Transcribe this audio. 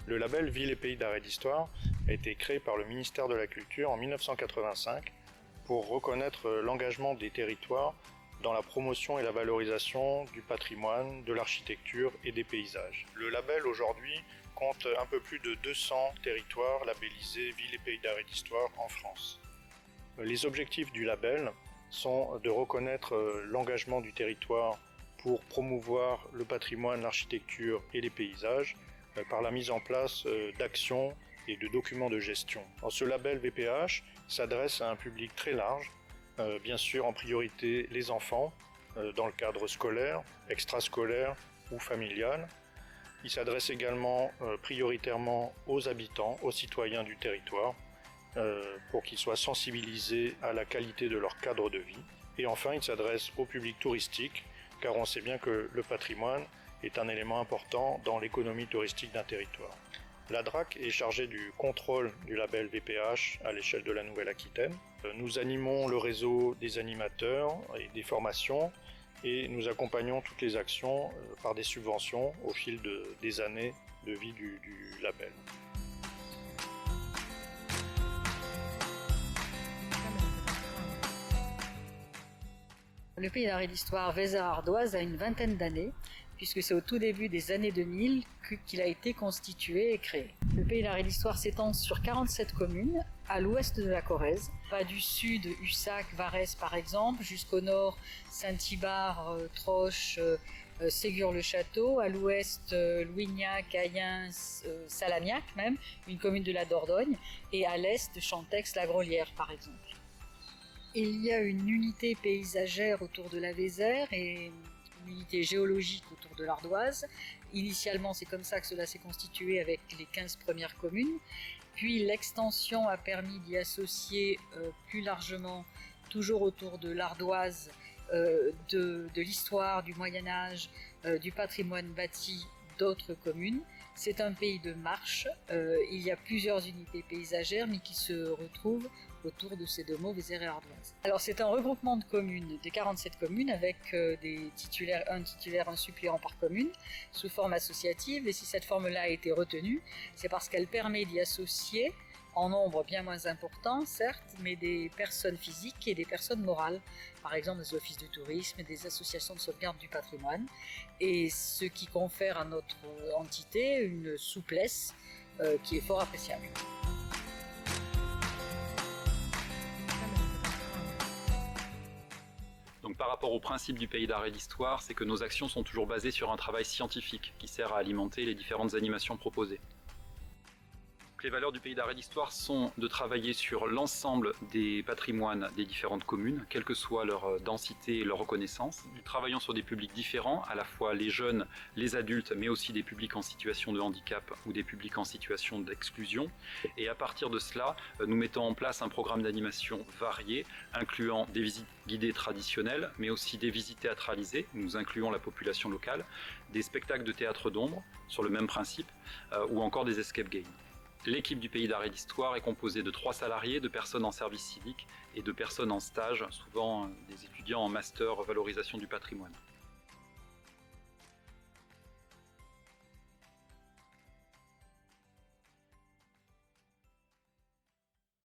Le label Ville et Pays d'Art et d'Histoire a été créé par le ministère de la Culture en 1985 pour reconnaître l'engagement des territoires dans la promotion et la valorisation du patrimoine, de l'architecture et des paysages. Le label aujourd'hui compte un peu plus de 200 territoires labellisés Ville et Pays d'Art et d'Histoire en France. Les objectifs du label sont de reconnaître l'engagement du territoire pour promouvoir le patrimoine, l'architecture et les paysages par la mise en place d'actions et de documents de gestion. Alors, ce label VPH s'adresse à un public très large, bien sûr en priorité les enfants, dans le cadre scolaire, extrascolaire ou familial. Il s'adresse également prioritairement aux habitants, aux citoyens du territoire, pour qu'ils soient sensibilisés à la qualité de leur cadre de vie. Et enfin, il s'adresse au public touristique, car on sait bien que le patrimoine est un élément important dans l'économie touristique d'un territoire. La DRAC est chargée du contrôle du label VPH à l'échelle de la Nouvelle-Aquitaine. Nous animons le réseau des animateurs et des formations et nous accompagnons toutes les actions par des subventions au fil des années de vie du label. Le Pays d'Art et d'Histoire Vézères-Ardoise a une vingtaine d'années, puisque c'est au tout début des années 2000 qu'il a été constitué et créé. Le Pays d'Art et d'Histoire s'étend sur 47 communes, à l'ouest de la Corrèze. Va du sud, Ussac, Varèse par exemple, jusqu'au nord, Saint-Thibard, Troche, Ségur-le-Château, à l'ouest, Louignac, Ayen, Salagnac même, une commune de la Dordogne, et à l'est, Chantex, La Grolière par exemple. Il y a une unité paysagère autour de la Vézère et une unité géologique autour de l'Ardoise. Initialement, c'est comme ça que cela s'est constitué avec les 15 premières communes. Puis l'extension a permis d'y associer plus largement, toujours autour de l'Ardoise, de l'histoire, du Moyen-Âge, du patrimoine bâti d'autres communes. C'est un pays de marche, il y a plusieurs unités paysagères mais qui se retrouvent autour de ces deux mots, Vézères et Ardoise. Alors c'est un regroupement de communes, des 47 communes avec des titulaires, un suppléant par commune, sous forme associative, et si cette forme-là a été retenue, c'est parce qu'elle permet d'y associer, en nombre bien moins important, certes, mais des personnes physiques et des personnes morales, par exemple des offices de tourisme et des associations de sauvegarde du patrimoine, et ce qui confère à notre entité une souplesse qui est fort appréciable. Donc par rapport au principe du Pays d'Art et d'Histoire, c'est que nos actions sont toujours basées sur un travail scientifique qui sert à alimenter les différentes animations proposées. Les valeurs du Pays d'Art et d'Histoire sont de travailler sur l'ensemble des patrimoines des différentes communes, quelle que soit leur densité et leur reconnaissance. Nous travaillons sur des publics différents, à la fois les jeunes, les adultes, mais aussi des publics en situation de handicap ou des publics en situation d'exclusion. Et à partir de cela, nous mettons en place un programme d'animation varié, incluant des visites guidées traditionnelles, mais aussi des visites théâtralisées, nous incluons la population locale, des spectacles de théâtre d'ombre, sur le même principe, ou encore des escape games. L'équipe du Pays d'Art et d'Histoire est composée de 3 salariés, de personnes en service civique et de personnes en stage, souvent des étudiants en master valorisation du patrimoine.